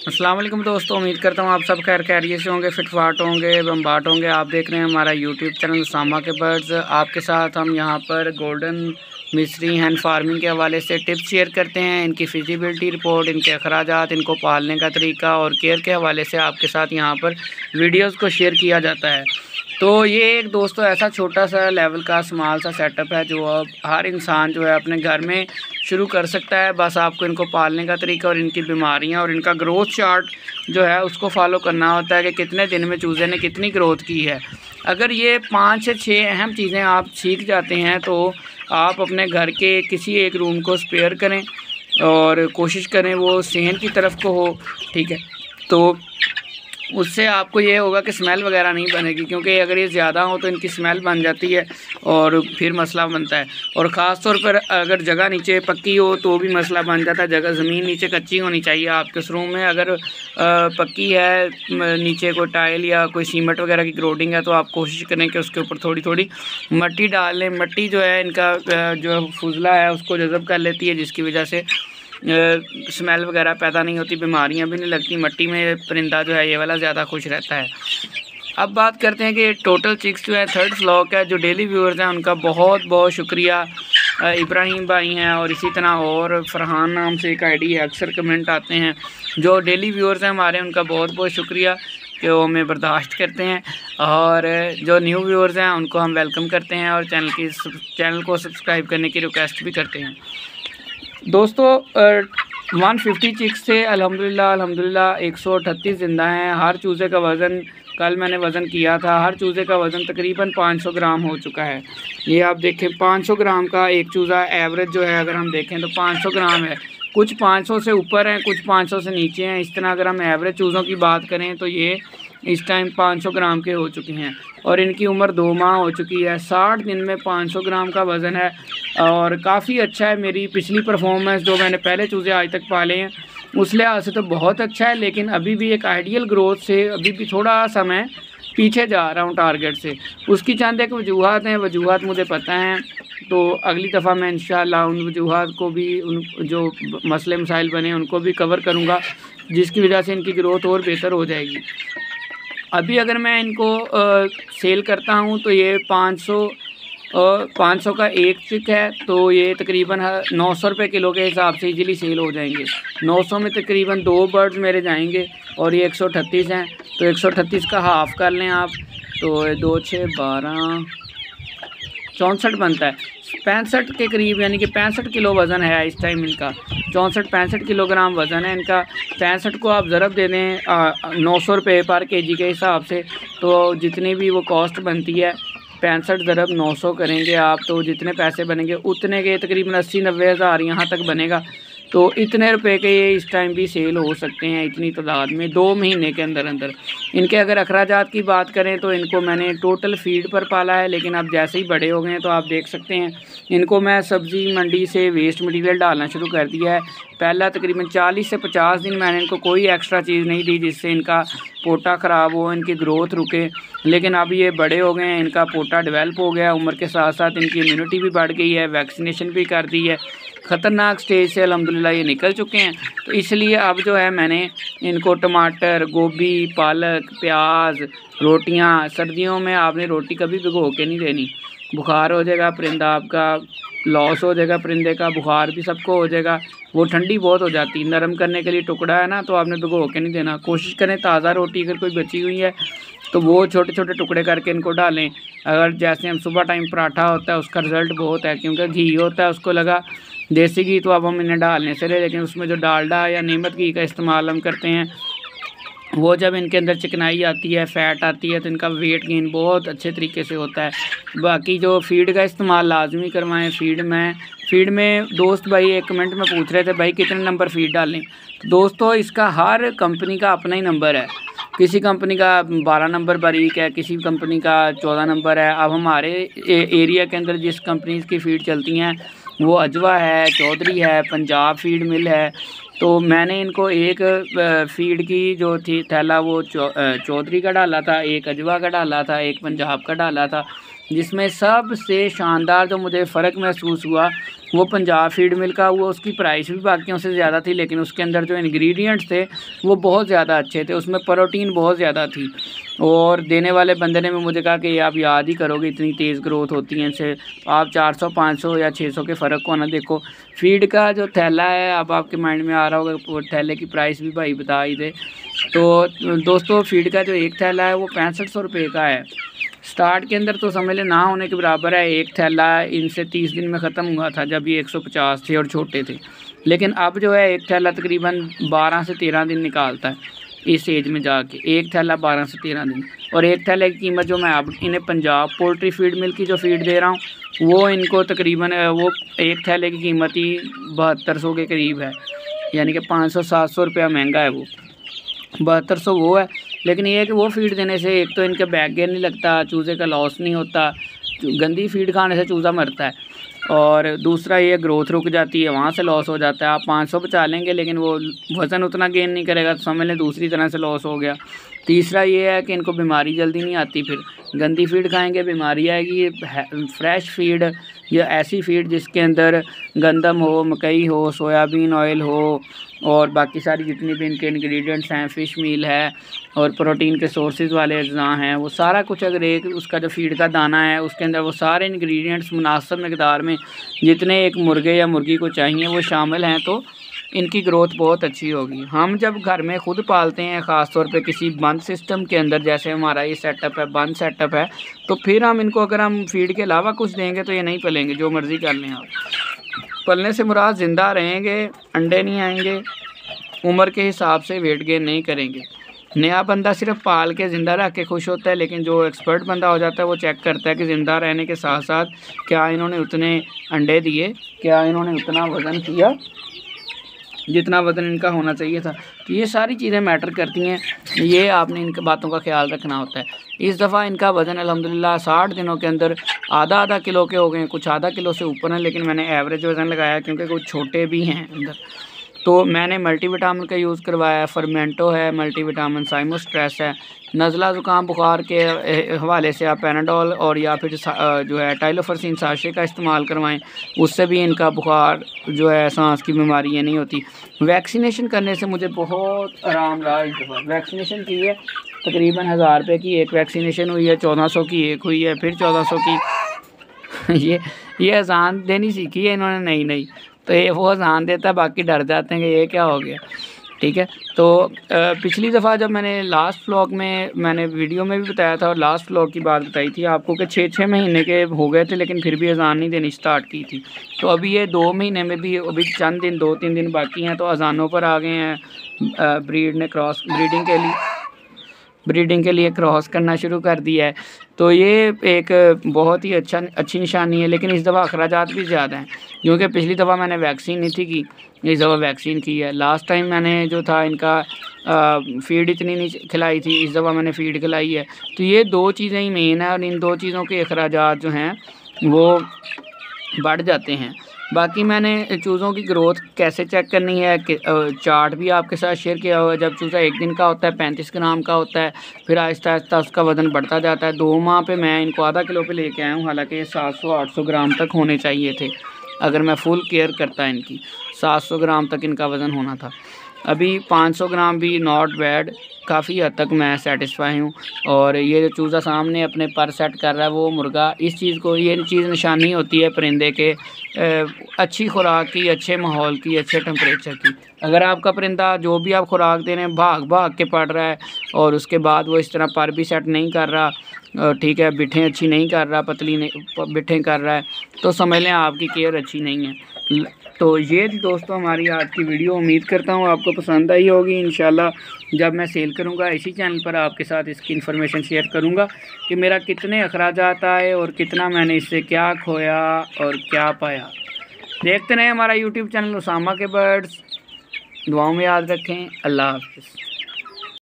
अस्सलाम वालेकुम दोस्तों, उम्मीद करता हूँ आप सब खैर खैरियत से होंगे, फिटफाट होंगे, बम्बाट होंगे। आप देख रहे हैं हमारा यूट्यूब चैनल सामा के बर्ड्स। आपके साथ हम यहाँ पर गोल्डन मिस्री हैंड फार्मिंग के हवाले से टिप्स शेयर करते हैं। इनकी फिजिबिलिटी रिपोर्ट, इनके अखराजात, इनको पालने का तरीका और केयर के हवाले से आपके साथ यहाँ पर वीडियोज़ को शेयर किया जाता है। तो ये एक दोस्तों ऐसा छोटा सा लेवल का स्मॉल सा सेटअप है जो अब हर इंसान जो है अपने घर में शुरू कर सकता है। बस आपको इनको पालने का तरीका और इनकी बीमारियां और इनका ग्रोथ चार्ट जो है उसको फॉलो करना होता है कि कितने दिन में चूज़े ने कितनी ग्रोथ की है। अगर ये 5 से 6 अहम चीज़ें आप सीख जाते हैं तो आप अपने घर के किसी एक रूम को स्पेयर करें और कोशिश करें वो सेहन की तरफ को हो, ठीक है। तो उससे आपको ये होगा कि स्मेल वगैरह नहीं बनेगी, क्योंकि अगर ये ज़्यादा हो तो इनकी स्मेल बन जाती है और फिर मसला बनता है। और ख़ास तौर पर अगर जगह नीचे पक्की हो तो भी मसला बन जाता है। जगह ज़मीन नीचे कच्ची होनी चाहिए आपके इस रूम में। अगर पक्की है, नीचे कोई टाइल या कोई सीमेंट वगैरह की ग्रोडिंग है, तो आप कोशिश करें कि उसके ऊपर थोड़ी थोड़ी मिट्टी डाल लें। मिट्टी जो है इनका जो फुजला है उसको जज़ब कर लेती है, जिसकी वजह से स्मेल वगैरह पैदा नहीं होती, बीमारियां भी नहीं लगती। मिट्टी में परिंदा जो है ये वाला ज़्यादा खुश रहता है। अब बात करते हैं कि टोटल चिक्स जो है 3rd फ्लॉक है। जो डेली व्यूअर्स हैं उनका बहुत बहुत शुक्रिया। इब्राहिम भाई हैं और इसी तरह और फरहान नाम से एक आईडी है, अक्सर कमेंट आते हैं। जो डेली व्यूअर्स हैं हमारे, उनका बहुत बहुत शुक्रिया कि वो हमें बर्दाश्त करते हैं। और जो न्यू व्यूअर्स हैं उनको हम वेलकम करते हैं और चैनल को सब्सक्राइब करने की रिक्वेस्ट भी करते हैं। दोस्तों 150 चिक्स से अल्हम्दुलिल्लाह 138 ज़िंदा हैं। हर चूज़े का वज़न, कल मैंने वज़न किया था, हर चूज़े का वज़न तकरीबन 500 ग्राम हो चुका है। ये आप देखें 500 ग्राम का एक चूज़ा एवरेज जो है, अगर हम देखें तो 500 ग्राम है। कुछ 500 से ऊपर हैं, कुछ 500 से नीचे हैं। इस तरह अगर हम एवरेज चूज़ों की बात करें तो ये इस टाइम 500 ग्राम के हो चुके हैं और इनकी उम्र 2 माह हो चुकी है। 60 दिन में 500 ग्राम का वज़न है और काफ़ी अच्छा है। मेरी पिछली परफॉर्मेंस जो मैंने पहले चूज़े आज तक पाले हैं उस लिहाज से तो बहुत अच्छा है, लेकिन अभी भी एक आइडियल ग्रोथ से अभी भी थोड़ा सा मैं पीछे जा रहा हूँ टारगेट से। उसकी चंद एक वजूहत हैं, वजूहत मुझे पता हैं। तो अगली दफ़ा मैं इंशाअल्लाह उन वजूहत को भी, उन जो मसले मसाइल बने उनको भी कवर करूँगा, जिसकी वजह से इनकी ग्रोथ और बेहतर हो जाएगी। अभी अगर मैं इनको सेल करता हूँ तो ये 500 का एक चिक है, तो ये तकरीबन 900 रुपये किलो के हिसाब से इजीली सेल हो जाएंगे। 900 में तकरीबन 2 बर्ड्स मेरे जाएंगे और ये 138 हैं, तो 138 का हाफ़ कर लें आप, तो 2 6 12 64 बनता है। 65 के करीब, यानी कि 65 किलो वज़न है इस टाइम इनका। 64-65 किलोग्राम वज़न है इनका। 65 को आप ज़रब दे दें 900 रुपये पर केजी के हिसाब से, तो जितनी भी वो कॉस्ट बनती है 65 ज़रब 900 करेंगे आप, तो जितने पैसे बनेंगे उतने के तकरीबन 80-90 हज़ार यहाँ तक बनेगा। तो इतने रुपए के ये इस टाइम भी सेल हो सकते हैं इतनी तादाद में 2 महीने के अंदर अंदर। इनके अगर अखराजात की बात करें तो इनको मैंने टोटल फीड पर पाला है, लेकिन अब जैसे ही बड़े हो गए हैं तो आप देख सकते हैं इनको मैं सब्ज़ी मंडी से वेस्ट मटेरियल डालना शुरू कर दिया है। पहला तकरीबन 40 से 50 दिन मैंने इनको कोई एक्स्ट्रा चीज़ नहीं दी जिससे इनका पोटा ख़राब हो, इनकी ग्रोथ रुके। लेकिन अब ये बड़े हो गए हैं, इनका पोटा डेवलप हो गया, उम्र के साथ साथ इनकी इम्यूनिटी भी बढ़ गई है, वैक्सीनेशन भी कर दी है, ख़तरनाक स्टेज से अल्हम्दुलिल्लाह ये निकल चुके हैं। तो इसलिए अब जो है मैंने इनको टमाटर, गोभी, पालक, प्याज, रोटियां, सर्दियों में आपने रोटी कभी भिगो के नहीं देनी, बुखार हो जाएगा, परिंदा आपका लॉस हो जाएगा, परिंदे का बुखार भी सबको हो जाएगा। वो ठंडी बहुत हो जाती है, नरम करने के लिए टुकड़ा है ना, तो आपने भिगो के नहीं देना। कोशिश करें ताज़ा रोटी अगर कोई बची हुई है तो वो छोटे छोटे टुकड़े करके इनको डालें। अगर जैसे हम सुबह टाइम पराठा होता है उसका रिज़ल्ट बहुत है, क्योंकि घी होता है, उसको लगा देसी घी तो अब हम इन्हें डालने से रहे, लेकिन उसमें जो डालडा या नीमत घी का इस्तेमाल हम करते हैं वो जब इनके अंदर चिकनाई आती है, फ़ैट आती है, तो इनका वेट गेन बहुत अच्छे तरीके से होता है। बाकी जो फ़ीड का इस्तेमाल लाजमी करवाएं। फ़ीड में दोस्त भाई एक कमेंट में पूछ रहे थे भाई कितने नंबर फ़ीड डालें। तो दोस्तों इसका हर कंपनी का अपना ही नंबर है। किसी कंपनी का 12 नंबर बारीक है, किसी कंपनी का 14 नंबर है। अब हमारे एरिया के अंदर जिस कंपनी की फ़ीड चलती हैं वो अजवा है, चौधरी है, पंजाब फ़ीड मिल है। तो मैंने इनको एक फ़ीड की जो थी थैला वो चौधरी का डाला था, एक अजवा का डाला था, एक पंजाब का डाला था। जिसमें सबसे शानदार जो मुझे फ़र्क महसूस हुआ वो पंजाब फीड मिल का हुआ। उसकी प्राइस भी बाकियों से ज़्यादा थी, लेकिन उसके अंदर जो इंग्रेडिएंट्स थे वो बहुत ज़्यादा अच्छे थे, उसमें प्रोटीन बहुत ज़्यादा थी। और देने वाले बंदे ने भी मुझे कहा कि ये आप याद ही करोगे, इतनी तेज़ ग्रोथ होती है इनसे, आप 400 500 या 600 के फ़र्क को ना देखो। फीड का जो थैला है, अब आपके माइंड में आ रहा होगा वो थैले की प्राइस भी भाई बता ही दे। तो दोस्तों फीड का जो एक थैला है वो 6500 रुपये का है। स्टार्ट के अंदर तो समझ ले ना होने के बराबर है। एक थैला इनसे 30 दिन में ख़त्म हुआ था जब ये 150 थे और छोटे थे, लेकिन अब जो है एक थैला तकरीबन 12 से 13 दिन निकालता है इस एज में जाके। एक थैला 12 से 13 दिन। और एक थैले की कीमत जो मैं अब इन्हें पंजाब पोल्ट्री फीड मिल की जो फीड दे रहा हूँ वो इनको तकरीबन वो एक थैले की कीमत ही 7200 के करीब है, यानी कि 500-700 रुपया महंगा है वो। 7200 वो है, लेकिन ये है कि वो फीड देने से एक तो इनके बैक गेन नहीं लगता, चूज़े का लॉस नहीं होता, गंदी फीड खाने से चूज़ा मरता है, और दूसरा ये ग्रोथ रुक जाती है, वहाँ से लॉस हो जाता है। आप 500 बचा लेंगे लेकिन वो वज़न उतना गेन नहीं करेगा, तो समझ लें दूसरी तरह से लॉस हो गया। तीसरा ये है कि इनको बीमारी जल्दी नहीं आती, फिर गंदी फीड खाएंगे बीमारी आएगी। फ्रेश फीड या ऐसी फीड जिसके अंदर गंदम हो, मकई हो, सोयाबीन ऑयल हो और बाकी सारी जितनी भी इनके इंग्रेडिएंट्स हैं, फ़िश मील है और प्रोटीन के सोर्सेज वाले अज्जा हैं, वो सारा कुछ अगर एक उसका जो फीड का दाना है उसके अंदर वो सारे इंग्रेडिएंट्स मुनासिब मकदार में जितने एक मुर्गे या मुर्गी को चाहिए वो शामिल हैं, तो इनकी ग्रोथ बहुत अच्छी होगी। हम जब घर में खुद पालते हैं, ख़ास तौर पे किसी बंद सिस्टम के अंदर, जैसे हमारा ये सेटअप है, बंद सेटअप है, तो फिर हम इनको अगर हम फीड के अलावा कुछ देंगे तो ये नहीं पलेंगे, जो मर्ज़ी कर लें आप। पलने से मुराद ज़िंदा रहेंगे, अंडे नहीं आएंगे, उम्र के हिसाब से वेट गेन नहीं करेंगे। नया बंदा सिर्फ पाल के ज़िंदा रख के खुश होता है, लेकिन जो एक्सपर्ट बंदा हो जाता है वो चेक करता है कि ज़िंदा रहने के साथ साथ क्या इन्होंने उतने अंडे दिए, क्या इन्होंने उतना वज़न किया जितना वज़न इनका होना चाहिए था। तो ये सारी चीज़ें मैटर करती हैं, ये आपने इनके बातों का ख्याल रखना होता है। इस दफ़ा इनका वज़न अल्हम्दुलिल्लाह 60 दिनों के अंदर आधा किलो के हो गए, कुछ आधा किलो से ऊपर हैं, लेकिन मैंने एवरेज वज़न लगाया क्योंकि कुछ छोटे भी हैं अंदर। तो मैंने मल्टीविटामिन का यूज़ करवाया, फर्मेंटो है, मल्टीविटामिन, साइमोस्ट्रेस है। नज़ला ज़ुकाम बुखार के हवाले से आप पैनाडोल और या फिर जो है टाइलोफर्सिन साशे का इस्तेमाल करवाएं, उससे भी इनका बुखार जो है, सांस की बीमारियाँ नहीं होती। वैक्सीनेशन करने से मुझे बहुत आराम रहा। इस दफ़ा वैक्सीनेशन की है, तकरीबन 1000 रुपये की एक वैक्सीनेशन हुई है, 1400 की एक हुई है, फिर 1400 की ये अजान देनी सीखी है इन्होंने नई, तो ये वो अजान देता है, बाकी डर जाते हैं कि ये क्या हो गया। ठीक है, तो पिछली दफ़ा जब मैंने लास्ट व्लॉग में मैंने वीडियो में भी बताया था और लास्ट व्लॉग की बात बताई थी आपको कि 6-6 महीने के हो गए थे, लेकिन फिर भी अजान नहीं देनी स्टार्ट की थी। तो अभी ये 2 महीने में भी अभी चंद दिन 2-3 दिन बाकी हैं, तो अजानों पर आ गए हैं। ब्रीडिंग के लिए क्रॉस करना शुरू कर दिया है, तो ये एक बहुत ही अच्छी निशानी है। लेकिन इस दफ़ा अखराजात भी ज़्यादा हैं, क्योंकि पिछली दफ़ा मैंने वैक्सीन नहीं थी की, इस दफ़ा वैक्सीन की है। लास्ट टाइम मैंने जो था इनका फीड इतनी नहीं खिलाई थी, इस दफ़ा मैंने फ़ीड खिलाई है। तो ये 2 चीज़ें ही मेन है और इन 2 चीज़ों के अखराजात जो हैं वो बढ़ जाते हैं। बाकी मैंने चूज़ों की ग्रोथ कैसे चेक करनी है कि चार्ट भी आपके साथ शेयर किया हुआ है। जब चूज़ा 1 दिन का होता है 35 ग्राम का होता है, फिर आहिस्ता आहिस्ता उसका वज़न बढ़ता जाता है। 2 माह पे मैं इनको आधा किलो पे लेके आया हूँ, हालांकि 700-800 ग्राम तक होने चाहिए थे। अगर मैं फुल केयर करता इनकी 700 ग्राम तक इनका वज़न होना था। अभी 500 ग्राम भी नॉट बैड, काफ़ी हद तक मैं सेटिस्फाई हूँ। और ये जो चूज़ा सामने अपने पर सेट कर रहा है वो मुर्गा, इस चीज़ को, ये चीज़ निशानी होती है परिंदे के अच्छी खुराक की, अच्छे माहौल की, अच्छे टेम्परेचर की। अगर आपका परिंदा जो भी आप खुराक दे रहे हैं भाग के पड़ रहा है और उसके बाद वो इस तरह पर भी सेट नहीं कर रहा, ठीक है, बिठें अच्छी नहीं कर रहा, पतली नहीं बिठें कर रहा है, तो समझ लें आपकी केयर अच्छी नहीं है। तो ये थी दोस्तों हमारी आज की वीडियो। उम्मीद करता हूँ आपको पसंद आई होगी। इंशाल्लाह जब मैं सेल करूँगा इसी चैनल पर आपके साथ इसकी इन्फॉर्मेशन शेयर करूँगा कि मेरा कितने अखराजात आए और कितना मैंने इससे क्या खोया और क्या पाया। देखते रहें हमारा यूट्यूब चैनल उसामा के बर्ड्स। दुआओं में याद रखें। अल्लाह हाफ़िज़।